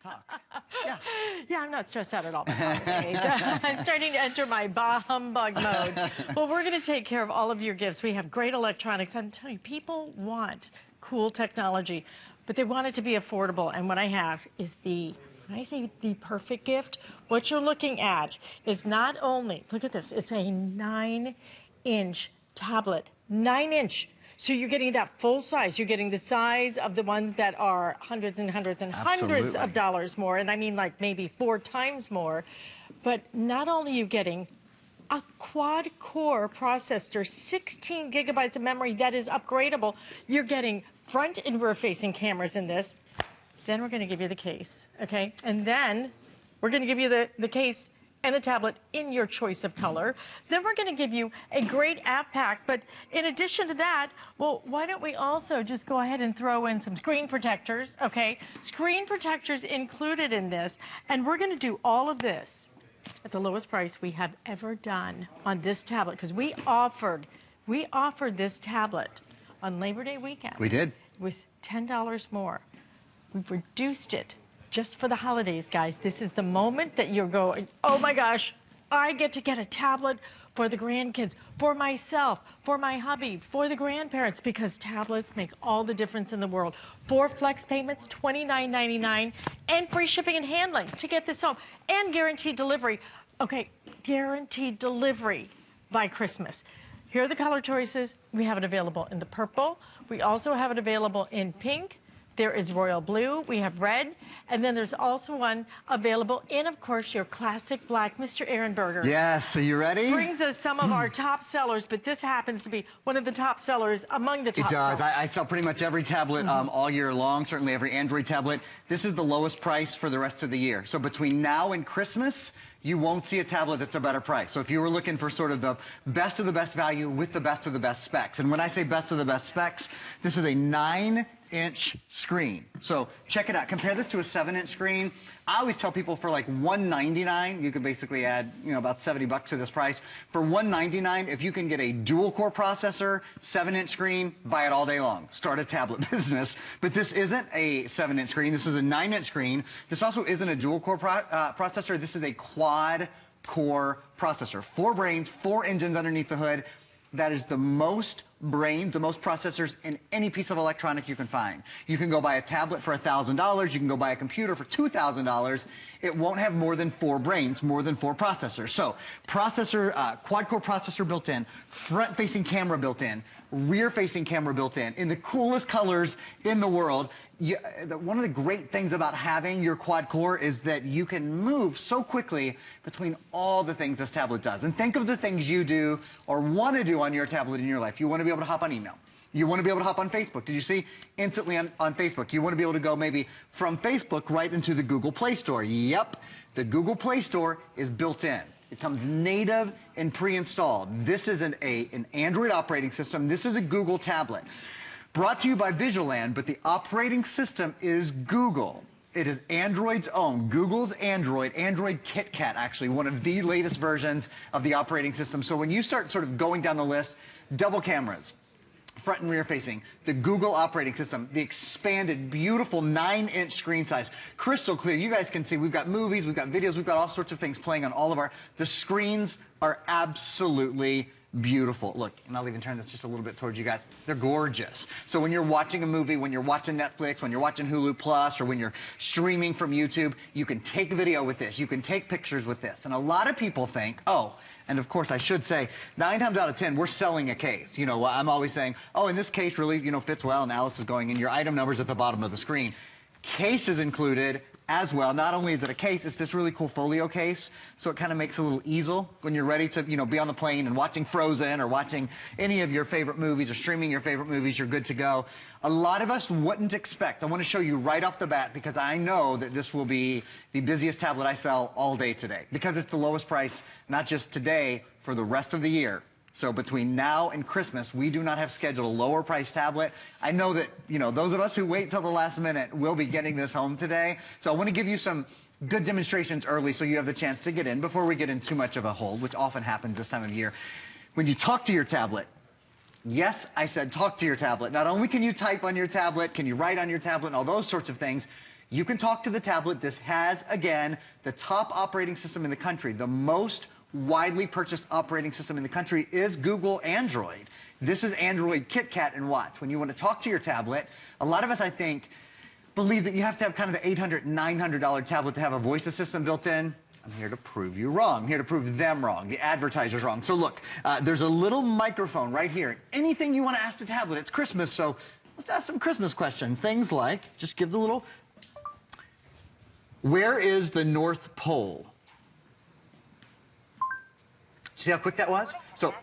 talk. Yeah. Yeah, I'm not stressed out at all. I'm starting to enter my bah humbug mode. Well, we're going to take care of all of your gifts. We have great electronics. I'm telling you, people want cool technology, but they want it to be affordable. And what I have is when I say the perfect gift, what you're looking at is not only, look at this, it's a 9-inch tablet, 9-inch. So you're getting that full size. You're getting the size of the ones that are hundreds and hundreds and hundreds of dollars more. And I mean like maybe 4 times more. But not only are you getting a quad-core processor, 16 gigabytes of memory that is upgradable. You're getting front and rear-facing cameras in this. Then we're going to give you the case, okay? And then we're going to give you the case and the tablet in your choice of color. Then we're going to give you a great app pack. But in addition to that, well, why don't we also just go ahead and throw in some screen protectors, okay? Screen protectors included in this. And we're going to do all of this at the lowest price we have ever done on this tablet, because we offered this tablet on Labor Day weekend. We did. With $10 more. We've reduced it just for the holidays, guys. This is the moment that you're going, oh my gosh, I get to get a tablet for the grandkids, for myself, for my hubby, for the grandparents, because tablets make all the difference in the world. 4 flex payments, $29.99, and free shipping and handling to get this home, and guaranteed delivery. Okay, guaranteed delivery by Christmas. Here are the color choices. We have it available in the purple. We also have it available in pink. There is royal blue, we have red, and then there's also one available in, of course, your classic black. Mr. Ehrenberger. Yes, are you ready? Brings us some of our top sellers, but this happens to be one of the top sellers among the top sellers. It does. I sell pretty much every tablet all year long, certainly every Android tablet. This is the lowest price for the rest of the year. So between now and Christmas, you won't see a tablet that's a better price. So if you were looking for sort of the best of the best value with the best of the best specs, and when I say best of the best specs, this is a 9-inch screen. So check it out. Compare this to a 7-inch screen. I always tell people for like $199, you could basically add, about $70 to this price. For $199, if you can get a dual-core processor, 7-inch screen, buy it all day long. Start a tablet business. But this isn't a 7-inch screen. This is a 9-inch screen. This also isn't a dual-core processor. This is a quad-core processor. 4 brains, 4 engines underneath the hood. That is the most brains, the most processors in any piece of electronic you can find. You can go buy a tablet for $1,000. You can go buy a computer for $2,000. It won't have more than 4 brains, more than 4 processors. So quad-core processor built in, front-facing camera built in, rear-facing camera built in the coolest colors in the world. One of the great things about having your quad-core is that you can move so quickly between all the things this tablet does. And think of the things you do or want to do on your tablet in your life. You want to be able to hop on email. You want to be able to hop on Facebook. Did you see? Instantly on Facebook. You want to be able to go maybe from Facebook right into the Google Play Store. Yep, the Google Play Store is built in. It comes native and pre-installed. This is an Android operating system. This is a Google tablet. Brought to you by Visualand, but the operating system is Google. It is Android's own, Google's Android KitKat, actually, one of the latest versions of the operating system. So when you start sort of going down the list, double cameras, front and rear facing, the Google operating system, the expanded, beautiful 9-inch screen size, crystal clear. You guys can see we've got movies, we've got videos, we've got all sorts of things playing on all of the screens are absolutely beautiful. Look, and I'll even turn this just a little bit towards you guys. They're gorgeous. So when you're watching a movie, when you're watching Netflix, when you're watching Hulu Plus, or when you're streaming from YouTube, you can take video with this. You can take pictures with this. And a lot of people think, oh, and of course I should say, 9 times out of 10, we're selling a case. I'm always saying, oh, and this case really, fits well, and Alice is going in. Your item number's at the bottom of the screen. Case is included as well. Not only is it a case, it's this really cool folio case, so it kind of makes a little easel when you're ready to, be on the plane and watching Frozen or watching any of your favorite movies or streaming your favorite movies, you're good to go. A lot of us wouldn't expect. I want to show you right off the bat because I know that this will be the busiest tablet I sell all day today because it's the lowest price, not just today, for the rest of the year. So between now and Christmas, we do not have scheduled a lower price tablet. I know that, those of us who wait till the last minute will be getting this home today. So I want to give you some good demonstrations early so you have the chance to get in before we get in too much of a hold, which often happens this time of year. When you talk to your tablet, yes, I said talk to your tablet. Not only can you type on your tablet, can you write on your tablet and all those sorts of things, You can talk to the tablet. This has, again, the top operating system in the country. The most widely purchased operating system in the country is Google Android. This is Android KitKat and Watch. When you want to talk to your tablet, a lot of us, I think, believe that you have to have kind of the $800, $900 tablet to have a voice assistant built in. I'm here to prove you wrong. I'm here to prove them wrong, the advertisers wrong. So look, there's a little microphone right here. Anything you want to ask the tablet, it's Christmas, so let's ask some Christmas questions. Things like, just give the little, where is the North Pole? See how quick that was? So,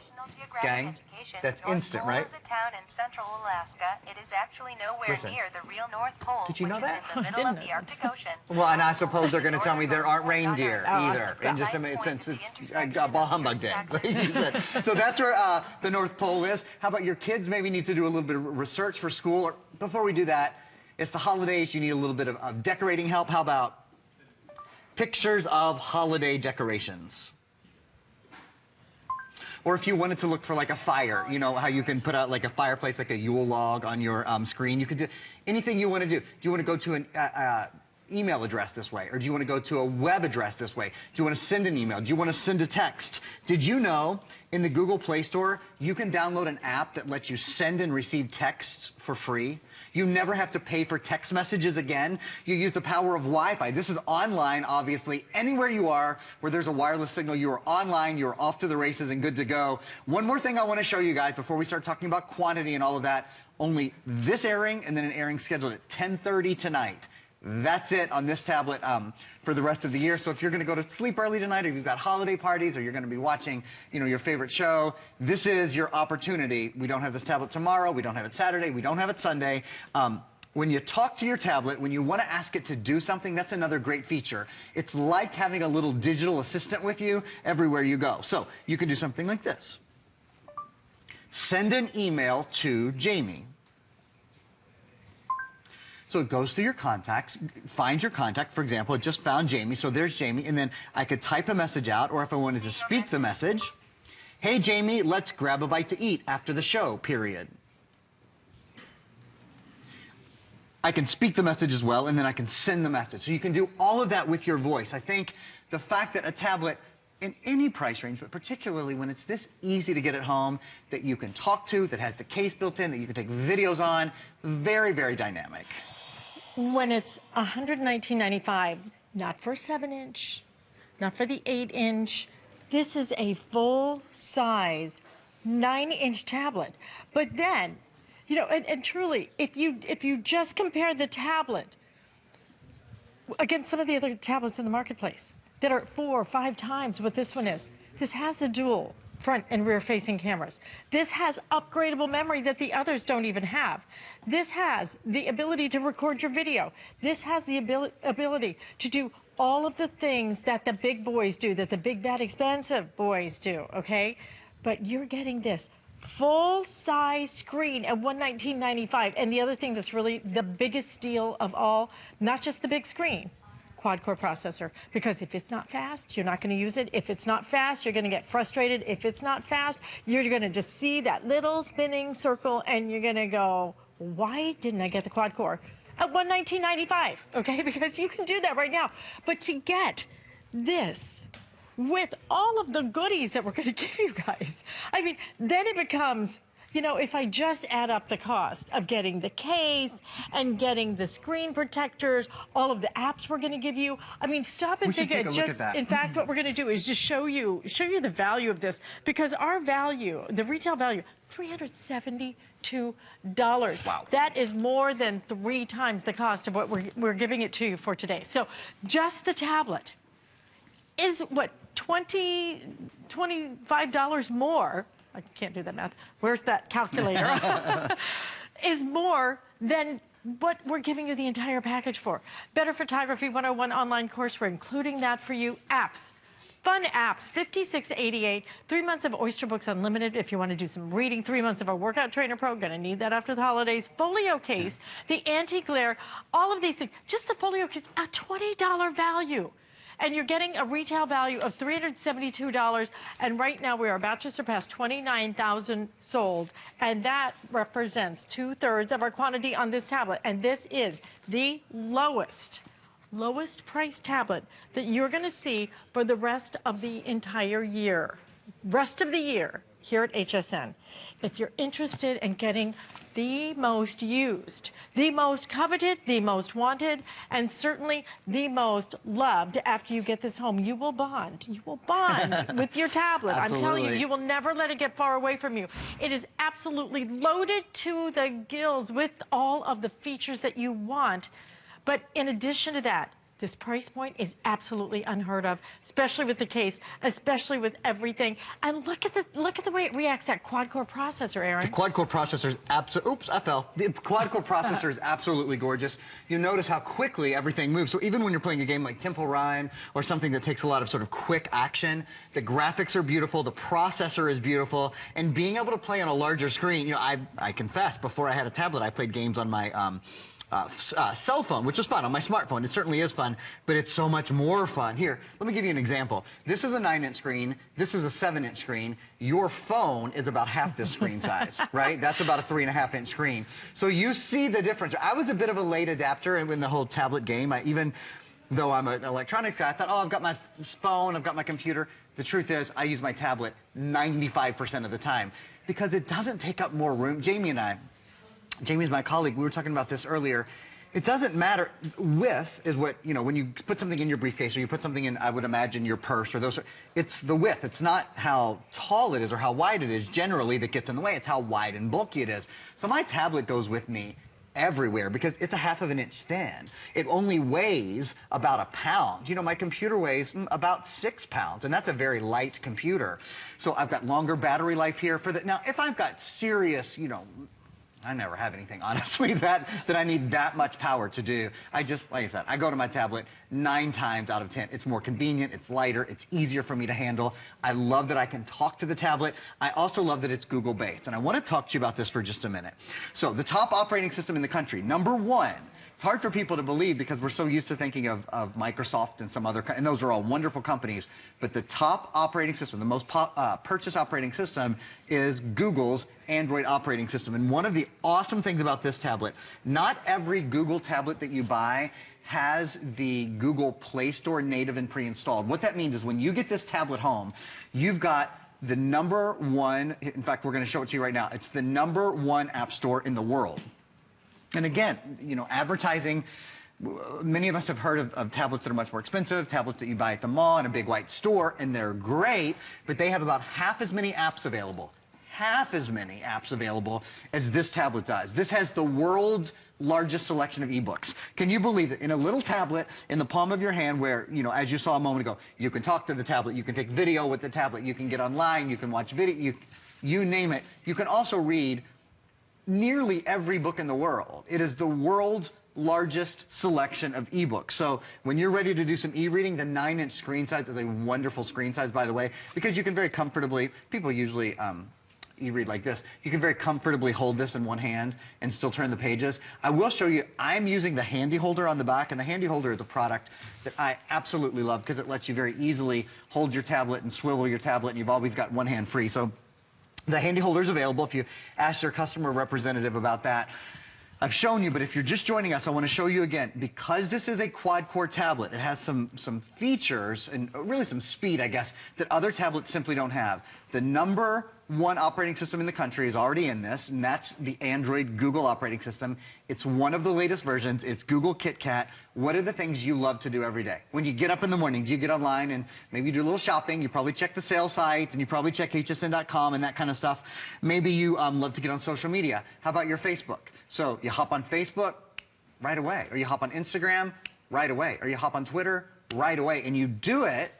gang, that's instant, right? Is a town in central Alaska. It is actually nowhere near the real North Pole, Did you know that? which is in the middle of the Arctic Ocean. Well, and I suppose they're going to tell me there aren't reindeer either. In just a minute, since it's Bah Humbug Day. So that's where the North Pole is. How about your kids maybe need to do a little bit of research for school? Or before we do that, it's the holidays. You need a little bit of decorating help. How about pictures of holiday decorations? Or if you wanted to look for like a fire, you know how you can put out like a fireplace, like a Yule log on your screen. You could do anything you want to do. Do you want to go to an email address this way? Or do you want to go to a web address this way? Do you want to send an email? Do you want to send a text? Did you know in the Google Play Store, you can download an app that lets you send and receive texts for free? You never have to pay for text messages again. You use the power of Wi-Fi. This is online, obviously. Anywhere you are where there's a wireless signal, you are online, you're off to the races and good to go. One more thing I want to show you guys before we start talking about quantity and all of that. Only this airing and then an airing scheduled at 10:30 tonight. That's it on this tablet for the rest of the year. So if you're going to go to sleep early tonight, or you've got holiday parties, or you're going to be watching, you know, your favorite show, this is your opportunity. We don't have this tablet tomorrow. We don't have it Saturday. We don't have it Sunday. When you talk to your tablet, when you want to ask it to do something, that's another great feature. It's like having a little digital assistant with you everywhere you go. So you can do something like this. Send an email to Jamie. So it goes through your contacts, finds your contact. For example, it just found Jamie, so there's Jamie, and then I could type a message out, or if I wanted to speak the message, hey Jamie, let's grab a bite to eat after the show, period. I can speak the message as well, and then I can send the message. So you can do all of that with your voice. I think the fact that a tablet in any price range, but particularly when it's this easy to get at home, that you can talk to, that has the case built in, that you can take videos on, very, very dynamic. When it's $119.95, not for a 7-inch, not for the 8-inch, this is a full-size 9-inch tablet. But then, you know, and truly, if you just compare the tablet against some of the other tablets in the marketplace that are 4 or 5 times what this one is, this has the dual front and rear facing cameras. This has upgradable memory that the others don't even have. This has the ability to record your video. This has the ability to do all of the things that the big boys do, that the big, bad, expensive boys do, okay? But you're getting this full-size screen at $119.95. And the other thing that's really the biggest deal of all, not just the big screen, quad-core processor, because if it's not fast, you're not going to use it. If it's not fast, you're going to get frustrated. If it's not fast, you're going to just see that little spinning circle, and you're going to go, why didn't I get the quad-core at $119.95? Okay, because you can do that right now. But to get this with all of the goodies that we're going to give you guys, I mean, then it becomes, you know, if I just add up the cost of getting the case and getting the screen protectors, all of the apps we're going to give you, I mean, stop and think. In fact, what we're going to do is just show you the value of this, because our value, the retail value, $372. Wow. That is more than 3 times the cost of what we're giving it to you for today. So just the tablet is what, $25 more. I can't do that math. Where's that calculator? Is more than what we're giving you the entire package for. Better Photography 101 online course. We're including that for you. Apps. Fun apps, $56.88. 3 months of Oyster Books Unlimited if you want to do some reading. 3 months of our Workout Trainer Pro. Going to need that after the holidays. Folio case, the anti-glare, all of these things. Just the folio case, a $20 value. And you're getting a retail value of $372, and right now we are about to surpass 29,000 sold, and that represents 2/3 of our quantity on this tablet. And this is the lowest price tablet that you're going to see for the rest of the entire year. Rest of the year here at HSN. If you're interested in getting the most used, the most coveted, the most wanted, and certainly the most loved after you get this home, you will bond. You will bond with your tablet. I'm telling you, you will never let it get far away from you. It is absolutely loaded to the gills with all of the features that you want. But in addition to that, this price point is absolutely unheard of, especially with the case, especially with everything. And look at the way it reacts, that quad-core processor, Aaron. The quad-core processor is The quad-core processor is absolutely gorgeous. You notice how quickly everything moves. So even when you're playing a game like Temple Run or something that takes a lot of sort of quick action, the graphics are beautiful, the processor is beautiful, and being able to play on a larger screen, you know, I confess, before I had a tablet, I played games on my cell phone, which was fun, on my smartphone. It certainly is fun, but it's so much more fun. Here, let me give you an example. This is a 9-inch screen. This is a 7-inch screen. Your phone is about half this screen size, right? That's about a 3.5-inch screen. So you see the difference. I was a bit of a late adapter in the whole tablet game. Even though I'm an electronics guy, I thought, oh, I've got my phone, I've got my computer. The truth is, I use my tablet 95% of the time because it doesn't take up more room. Jamie's my colleague. We were talking about this earlier. It doesn't matter. Width is what, you know, when you put something in your briefcase or you put something in, I would imagine, your purse or those. It's the width. It's not how tall it is or how wide it is generally that gets in the way. It's how wide and bulky it is. So my tablet goes with me everywhere because it's a 1/2 inch thin. It only weighs about 1 pound. You know, my computer weighs about 6 pounds, and that's a very light computer. So I've got longer battery life here for that. Now, if I've got serious, you know, I never have anything, honestly, that I need that much power to do. Like I said, I go to my tablet 9 times out of 10. It's more convenient, it's lighter, it's easier for me to handle. I love that I can talk to the tablet. I also love that it's Google-based, and I want to talk to you about this for just a minute. So the top operating system in the country, #1. It's hard for people to believe because we're so used to thinking of Microsoft and some other, and those are all wonderful companies. But the top operating system, the most purchased operating system, is Google's Android operating system. And one of the awesome things about this tablet, not every Google tablet that you buy has the Google Play Store native and pre-installed. What that means is when you get this tablet home, you've got the #1, in fact, we're going to show it to you right now. It's the #1 app store in the world. And again, you know, advertising, many of us have heard of tablets that are much more expensive, tablets that you buy at the mall in a big white store, and they're great, but they have about half as many apps available as this tablet does. This has the world's largest selection of ebooks. Can you believe it? In a little tablet in the palm of your hand where, you know, as you saw a moment ago, you can talk to the tablet, you can take video with the tablet, you can get online, you can watch video, you name it. You can also read nearly every book in the world. It is the world's largest selection of ebooks. So when you're ready to do some e-reading, the 9-inch screen size is a wonderful screen size, by the way, because you can very comfortably, people usually e-read like this, you can very comfortably hold this in one hand and still turn the pages. I will show you, I'm using the handy holder on the back, and the handy holder is a product that I absolutely love because it lets you very easily hold your tablet and swivel your tablet, and you've always got one hand free. So the handy holder is available if you ask your customer representative about that. I've shown you, but if you're just joining us, I want to show you again. Because this is a quad-core tablet, it has some features and really some speed, I guess, that other tablets simply don't have. The #1 operating system in the country is already in this, and that's the Android Google operating system. It's one of the latest versions. It's Google KitKat. What are the things you love to do every day? When you get up in the morning, do you get online and maybe you do a little shopping? You probably check the sales site, and you probably check hsn.com and that kind of stuff. Maybe you love to get on social media. How about your Facebook? So you hop on Facebook right away, or you hop on Instagram right away, or you hop on Twitter right away, and you do it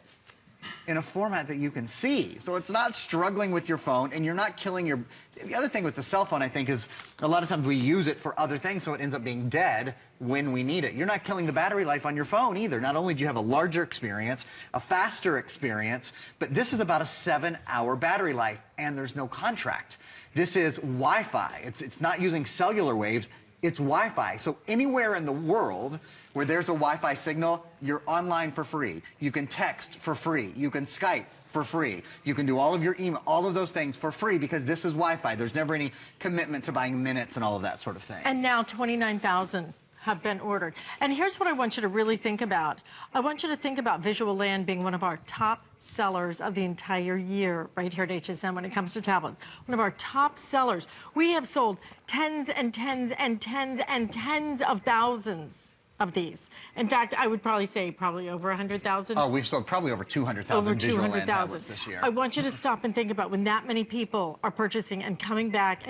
in a format that you can see. So it's not struggling with your phone, and you're not killing your... The other thing with the cell phone, I think, is a lot of times we use it for other things, so it ends up being dead when we need it. You're not killing the battery life on your phone either. Not only do you have a larger experience, a faster experience, but this is about a 7-hour battery life, and there's no contract. This is Wi-Fi. It's not using cellular waves. It's Wi-Fi. So anywhere in the world where there's a Wi-Fi signal, you're online for free. You can text for free. You can Skype for free. You can do all of your email, all of those things for free because this is Wi-Fi. There's never any commitment to buying minutes and all of that sort of thing. And now 29,000 have been ordered. And here's what I want you to really think about. I want you to think about Visual Land being one of our top sellers of the entire year right here at HSN when it comes to tablets. One of our top sellers. We have sold tens and tens and tens and tens of thousands of these. In fact, I would probably say probably over 100,000. Oh, we've sold probably over 200,000 Visual Land tablets this year. I want you to stop and think about when that many people are purchasing and coming back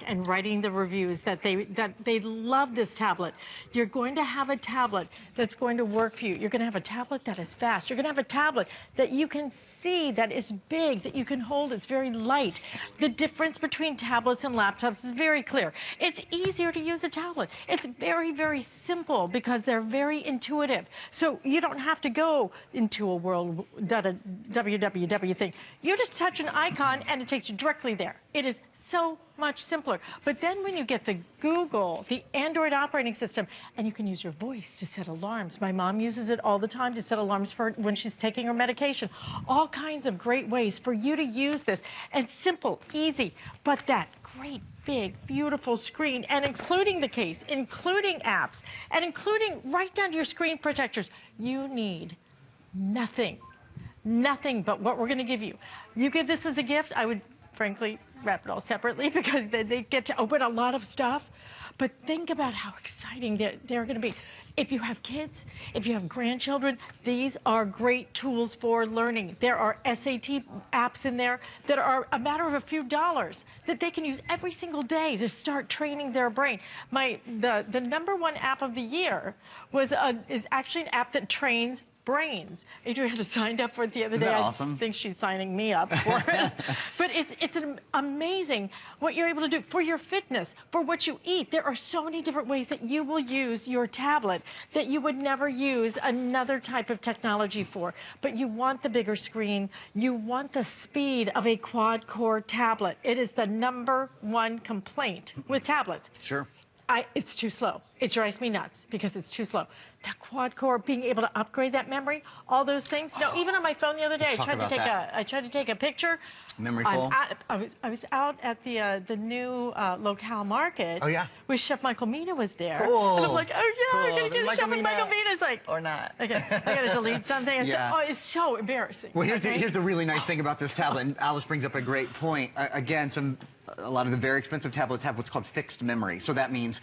and writing the reviews that they love this tablet. You're going to have a tablet that's going to work for you. You're going to have a tablet that is fast. You're going to have a tablet that you can see, that is big, that you can hold. It's very light. The difference between tablets and laptops is very clear. It's easier to use a tablet. It's very, very simple because they're very intuitive. So you don't have to go into a world www thing. You just touch an icon and it takes you directly there. It is so much simpler. But then when you get the Google, the Android operating system, and you can use your voice to set alarms. My mom uses it all the time to set alarms for when she's taking her medication. All kinds of great ways for you to use this. And simple, easy, but that great, big, beautiful screen, and including the case, including apps, and including right down to your screen protectors. You need nothing but what we're going to give you. You give this as a gift, I would frankly wrap it all separately because they get to open a lot of stuff. But think about how exciting they're going to be. If you have kids, if you have grandchildren, these are great tools for learning. There are SAT apps in there that are a matter of a few dollars that they can use every single day to start training their brain. The #1 app of the year is actually an app that trains brains. Adriana signed up for it the other day. Awesome. I think she's signing me up for it. But it's amazing what you're able to do for your fitness, for what you eat. There are so many different ways that you will use your tablet that you would never use another type of technology for. But you want the bigger screen. You want the speed of a quad-core tablet. It is the #1 complaint with tablets. Sure. It's too slow. It drives me nuts because it's too slow. That quad-core, being able to upgrade that memory, all those things. No, even on my phone the other day, I tried to take a picture. Memory full. I was out at the new locale market. Oh yeah. With Chef Michael Mina was there. Cool. And I'm like, oh yeah, I'm gonna get a Chef with Michael Mina. It's like, or not. I gotta delete something. I said, Yeah. oh, it's so embarrassing. Well, here's the really nice thing about this tablet, and Alice brings up a great point. Again, a lot of the very expensive tablets have what's called fixed memory. So that means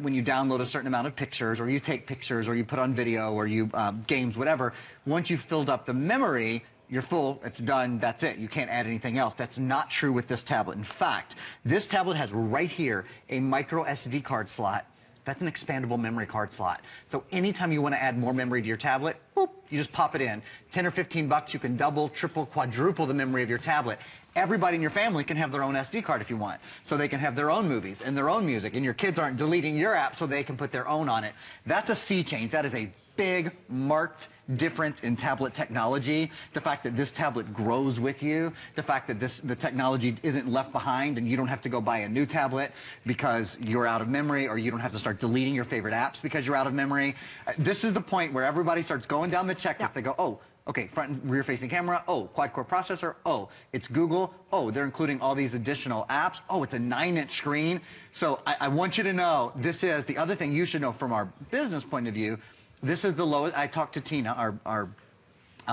when you download a certain amount of pictures, or you take pictures, or you put on video, or you games, whatever, once you've filled up the memory, you're full, it's done, that's it. You can't add anything else. That's not true with this tablet. In fact, this tablet has right here a micro SD card slot. That's an expandable memory card slot. So anytime you want to add more memory to your tablet, boop, you just pop it in. 10 or 15 bucks, you can double, triple, quadruple the memory of your tablet. Everybody in your family can have their own SD card if you want. So they can have their own movies and their own music, and your kids aren't deleting your app so they can put their own on it. That's a sea change. That is a big, marked difference in tablet technology. The fact that this tablet grows with you, the fact that the technology isn't left behind and you don't have to go buy a new tablet because you're out of memory, or you don't have to start deleting your favorite apps because you're out of memory. This is the point where everybody starts going down the checklist. Yeah. They go, oh, okay, front and rear facing camera. Oh, quad-core processor. Oh, it's Google. Oh, they're including all these additional apps. Oh, it's a 9-inch screen. So I want you to know, this is the other thing you should know from our business point of view. This is the lowest. I talked to Tina, our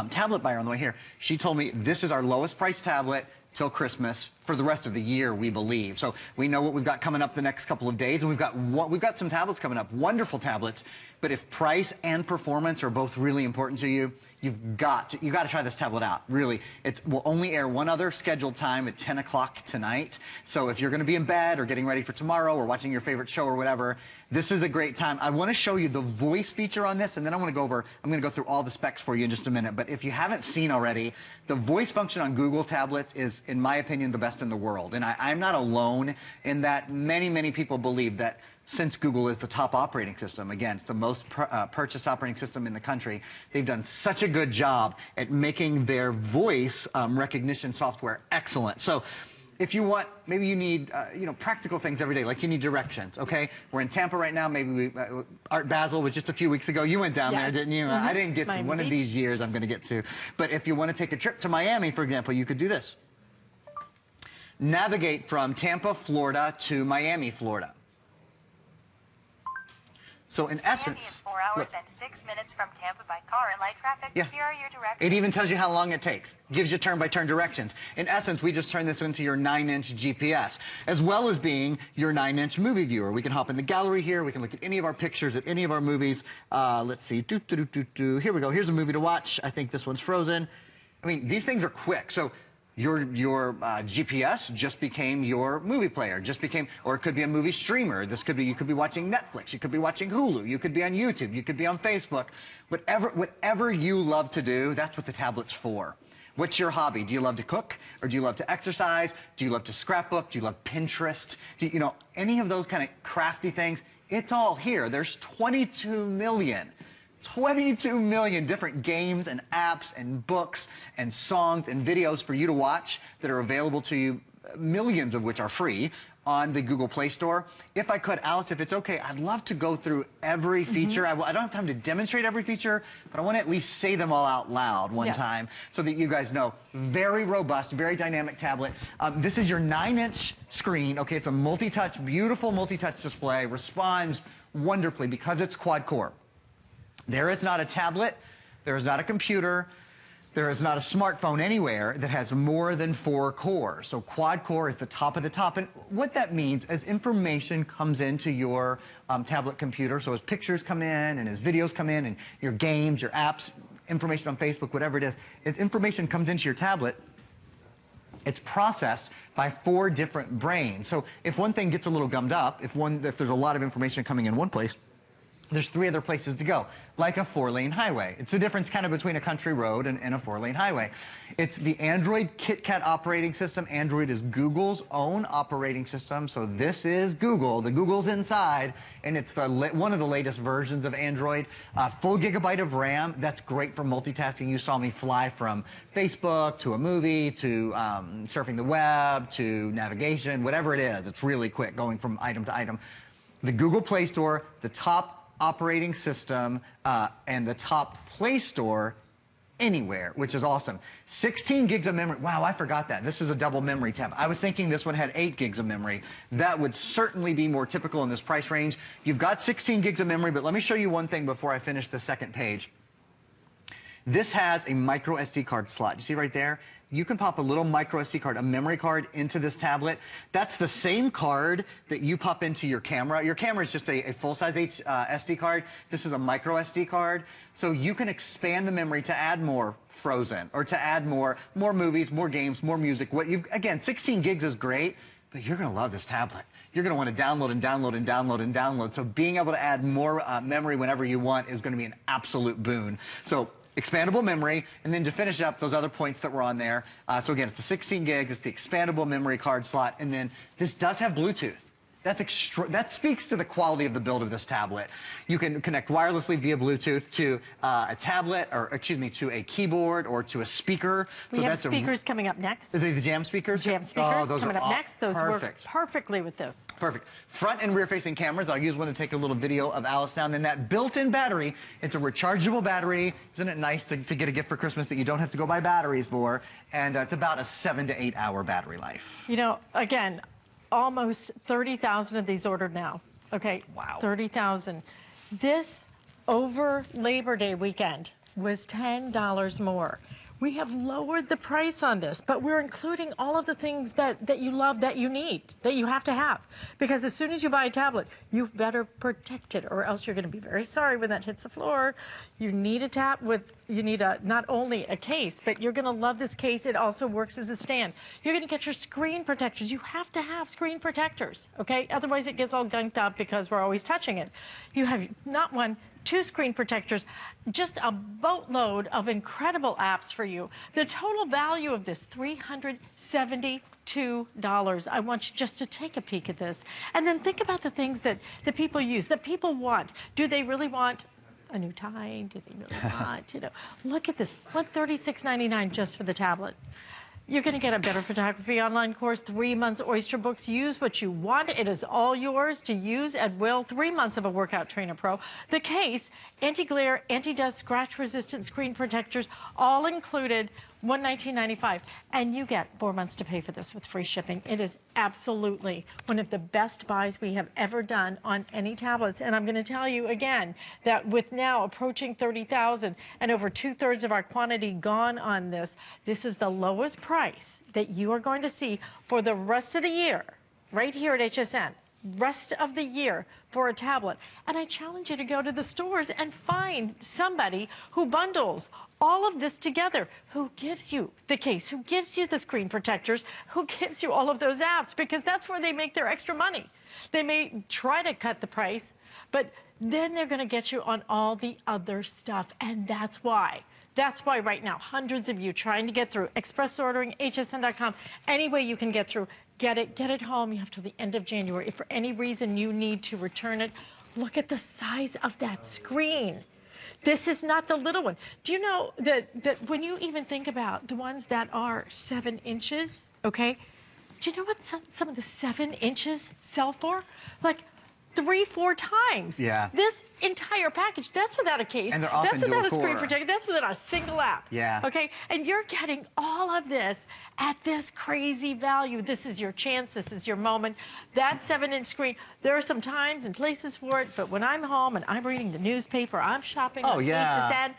tablet buyer on the way here. She told me this is our lowest price tablet till Christmas for the rest of the year, we believe. So we know what we've got coming up the next couple of days, and we've got some tablets coming up, wonderful tablets. But if price and performance are both really important to you, you got to try this tablet out. Really, we'll only air one other scheduled time at 10 o'clock tonight. So if you're going to be in bed or getting ready for tomorrow or watching your favorite show or whatever, this is a great time. I want to show you the voice feature on this, and then I'm going to go through all the specs for you in just a minute. But if you haven't seen already, the voice function on Google tablets is, in my opinion, the best in the world. And I'm not alone in that. Many people believe that since Google is the top operating system, again, it's the most purchased operating system in the country, they've done such a good job at making their voice recognition software excellent. So If you want, maybe you need, practical things every day, like you need directions, okay? We're in Tampa right now. Maybe Art Basel was just a few weeks ago. You went down there, didn't you? I didn't get to. One of these years I'm going to get to. But if you want to take a trip to Miami, for example, you could do this. Navigate from Tampa, Florida to Miami, Florida. So in essence, Miami is 4 hours and 6 minutes from Tampa by car and light traffic. Yeah. Here are your directions. It even tells you how long it takes. Gives you turn-by-turn directions. In essence, we just turn this into your 9-inch GPS, as well as being your 9-inch movie viewer. We can hop in the gallery here. We can look at any of our pictures at any of our movies. Let's see. Here we go. Here's a movie to watch. I think this one's Frozen. I mean, these things are quick. So your GPS just became your movie player, or it could be a movie streamer. You could be watching Netflix, you could be watching Hulu, you could be on YouTube, you could be on Facebook. Whatever you love to do, that's what the tablet's for. What's your hobby? Do you love to cook, or do you love to exercise? Do you love to scrapbook? Do you love Pinterest? Any of those kind of crafty things? It's all here. There's 22 million different games and apps and books and songs and videos for you to watch that are available to you, millions of which are free, on the Google Play Store. If I could, Alice, if it's okay, I'd love to go through every feature. I don't have time to demonstrate every feature, but I want to at least say them all out loud one time so that you guys know. Very robust, very dynamic tablet. This is your 9-inch screen. Okay, it's a multi-touch, beautiful multi-touch display. Responds wonderfully because it's quad-core. There is not a tablet, there is not a computer, there is not a smartphone anywhere that has more than 4 cores. So quad-core is the top of the top. And what that means, as information comes into your tablet computer, so as pictures come in and as videos come in and your games, your apps, information on Facebook, whatever it is, as information comes into your tablet, it's processed by 4 different brains. So if one thing gets a little gummed up, if there's a lot of information coming in one place, there's 3 other places to go, like a 4-lane highway. It's the difference kind of between a country road and a 4-lane highway. It's the Android KitKat operating system. Android is Google's own operating system, so this is Google. The Google's inside, and it's one of the latest versions of Android. Full gigabyte of RAM. That's great for multitasking. You saw me fly from Facebook to a movie to surfing the web to navigation, whatever it is. It's really quick going from item to item. The Google Play Store, the top operating system, and the top Play Store anywhere, which is awesome. 16 gigs of memory. Wow, I forgot that. This is a double memory tab. I was thinking this one had 8 gigs of memory. That would certainly be more typical in this price range. You've got 16 gigs of memory, but let me show you one thing before I finish the second page. This has a micro SD card slot. You see right there? You can pop a little micro SD card, a memory card, into this tablet. That's the same card that you pop into your camera. Your camera is just a full-size SD card. This is a micro SD card. So you can expand the memory to add more Frozen, or to add more movies, more games, more music. Again, 16 gigs is great, but you're going to love this tablet. You're going to want to download and download and download and download. So being able to add more memory whenever you want is going to be an absolute boon. So expandable memory, and then to finish up those other points that were on there. So again, it's a 16 gig, it's the expandable memory card slot, and then this does have Bluetooth. That speaks to the quality of the build of this tablet. You can connect wirelessly via Bluetooth to a tablet, or excuse me, to a keyboard or to a speaker. We have speakers coming up next. Is it the Jam speakers? Jam speakers those coming up next. Those perfect. work perfectly with this. Perfect. Front and rear facing cameras. I'll use one to take a little video of Alice down. Then that built-in battery, it's a rechargeable battery. Isn't it nice to get a gift for Christmas that you don't have to go buy batteries for? And it's about a 7 to 8 hour battery life. Again, almost 30,000 of these ordered now. Okay. Wow. 30,000. This over Labor Day weekend was $10 more. We have lowered the price on this, but we're including all of the things that you love, that you need, that you have to have. Because as soon as you buy a tablet, you better protect it, or else you're going to be very sorry when that hits the floor. You need not only a case, but you're going to love this case. It also works as a stand. You're going to get your screen protectors. You have to have screen protectors, okay? Otherwise it gets all gunked up because we're always touching it. You have not one, 2 screen protectors, just a boatload of incredible apps for you. The total value of this, $372. I want you just to take a peek at this. And then think about the things that people use, that people want. Do they really want a new tie? Do they really want, look at this, $136.99 just for the tablet. You're going to get a better photography online course, 3 months Oyster books. Use what you want. It is all yours to use at will. 3 months of a Workout Trainer Pro. The case, anti-glare, anti-dust, scratch-resistant screen protectors, all included, $119.95. And you get 4 months to pay for this with free shipping. It is absolutely one of the best buys we have ever done on any tablets. And I'm going to tell you again that with now approaching 30,000 and over 2/3 of our quantity gone on this, this is the lowest price that you are going to see for the rest of the year, right here at HSN. Rest of the year for a tablet. And I challenge you to go to the stores and find somebody who bundles all of this together, who gives you the case, who gives you the screen protectors, who gives you all of those apps, because that's where they make their extra money. They may try to cut the price, but then they're going to get you on all the other stuff, and that's why. That's why right now, hundreds of you trying to get through, express ordering, hsn.com, any way you can get through, get it home. You have till the end of January. If for any reason you need to return it, look at the size of that screen. This is not the little one. Do you know that when you even think about the ones that are 7 inches, okay, do you know what some of the 7 inches sell for? Like 3-4 times. Yeah. This entire package, that's without a case. And they're often that's without a screen dual-core. protector. That's without a single app. Yeah. Okay? And you're getting all of this at this crazy value. This is your chance. This is your moment. That 7-inch screen, there are some times and places for it, but when I'm home and I'm reading the newspaper, I'm shopping on HSN,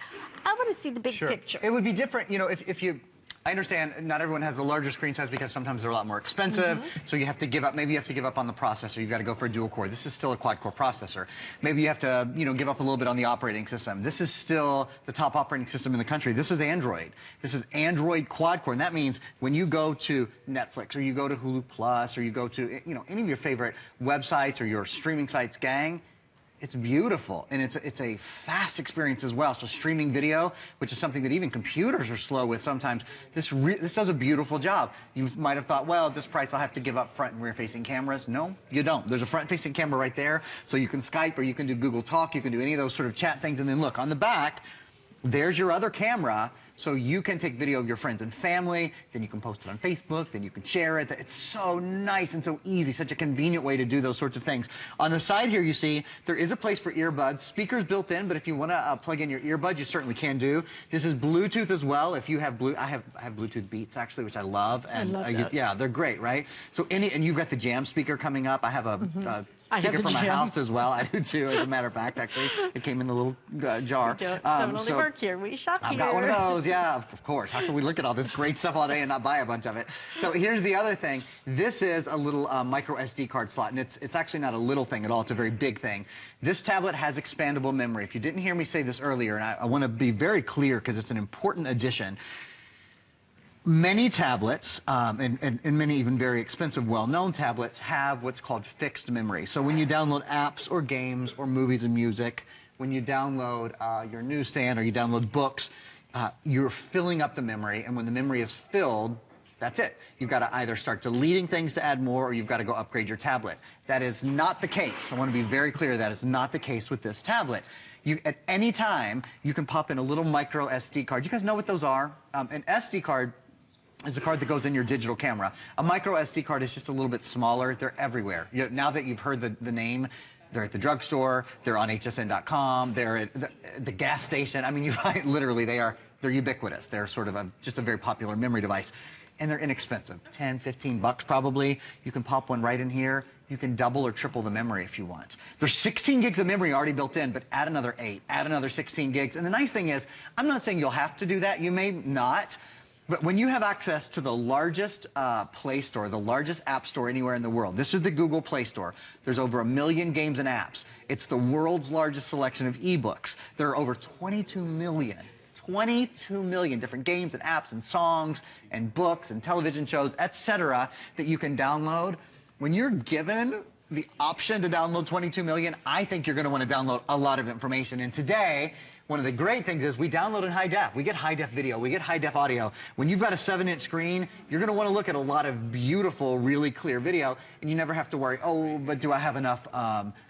I want to see the big picture. It would be different, you know, if you... I understand not everyone has the larger screen size because sometimes they're a lot more expensive, so you have to give up, maybe you have to give up on the processor, you've got to go for a dual core. This is still a quad-core processor. Maybe you have to, you know, give up a little bit on the operating system. This is still the top operating system in the country. This is Android. This is Android quad-core, and that means when you go to Netflix or you go to Hulu Plus or you go to, you know, any of your favorite websites or your streaming sites, gang, it's beautiful, and it's a fast experience as well. So streaming video, which is something that even computers are slow with sometimes, this does a beautiful job. You might have thought, well, at this price I'll have to give up front and rear-facing cameras. No, you don't. There's a front-facing camera right there, so you can Skype or you can do Google Talk, you can do any of those sort of chat things, and then look, on the back, there's your other camera, so you can take video of your friends and family, then you can post it on Facebook, then you can share it. It's so nice and so easy, such a convenient way to do those sorts of things. On the side here, you see, there is a place for earbuds. Speakers built in, but if you want to plug in your earbuds, you certainly can do. This is Bluetooth as well. If you have I have Bluetooth Beats, actually, which I love. And I love those. yeah, they're great, right? So and you've got the Jam speaker coming up. I have a speaker for my house as well. I do too, as a matter of fact, actually. It came in a little jar. Don't only work here, we shop here. I've got one of those, yeah, of course. How can we look at all this great stuff all day and not buy a bunch of it? So here's the other thing. This is a little micro SD card slot, and it's actually not a little thing at all. It's a very big thing. This tablet has expandable memory. If you didn't hear me say this earlier, and I want to be very clear because it's an important addition, many tablets, and many even very expensive, well-known tablets, have what's called fixed memory. So when you download apps or games or movies and music, when you download your newsstand or you download books, you're filling up the memory, and when the memory is filled, that's it. You've got to either start deleting things to add more, or you've got to go upgrade your tablet. That is not the case. I want to be very clear, that is not the case with this tablet. At any time, you can pop in a little micro SD card. You guys know what those are? An SD card is a card that goes in your digital camera. A micro SD card is just a little bit smaller. They're everywhere. Now that you've heard the name, they're at the drugstore, they're on hsn.com, they're at the gas station. I mean, you find literally they're ubiquitous. They're sort of just a very popular memory device. And they're inexpensive, 10, 15 bucks probably. You can pop one right in here. You can double or triple the memory if you want. There's 16 gigs of memory already built in, but add another 8, add another 16 gigs. And the nice thing is, I'm not saying you'll have to do that. You may not. But when you have access to the largest Play Store, the largest App Store anywhere in the world, this is the Google Play Store. There's over 1 million games and apps. It's the world's largest selection of ebooks. There are over 22 million different games and apps and songs and books and television shows, etc., that you can download. When you're given the option to download 22 million, I think you're going to want to download a lot of information. And today, one of the great things is we download in high def. We get high def video. We get high def audio. When you've got a 7-inch screen, you're going to want to look at a lot of beautiful, really clear video, and you never have to worry, oh, but do I have enough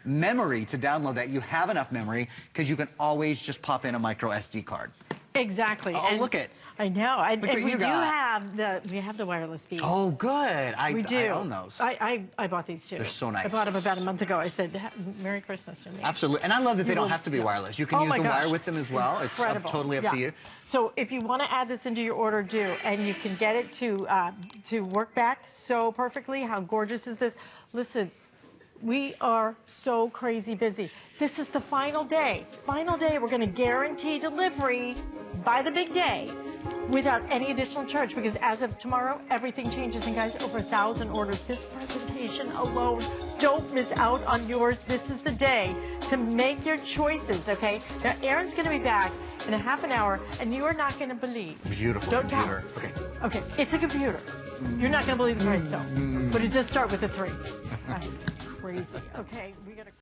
memory to download that? You have enough memory because you can always just pop in a micro SD card. Exactly. Oh, and look at. I know. And Look what we you do got. have the wireless speed. Oh, good. We do. I own those. I bought these too. They're so nice. I bought them about a month ago. I said, Merry Christmas to me. Absolutely. And I love that they don't have to be yeah. wireless. You can Oh use my the gosh. wire with them as well. It's totally up to you. So if you want to add this into your order, do. And you can get it to work back so perfectly. How gorgeous is this? Listen, we are so crazy busy. This is the final day. Final day. We're going to guarantee delivery by the big day without any additional charge, because as of tomorrow, everything changes. And guys, over 1,000 orders. This presentation alone, don't miss out on yours. This is the day to make your choices, okay? Now, Aaron's going to be back in a half an hour, and you are not going to believe. Beautiful Don't computer. Tell. Okay, it's a computer. You're not going to believe the price, though. But it does start with a 3. That's crazy. Okay, we got to...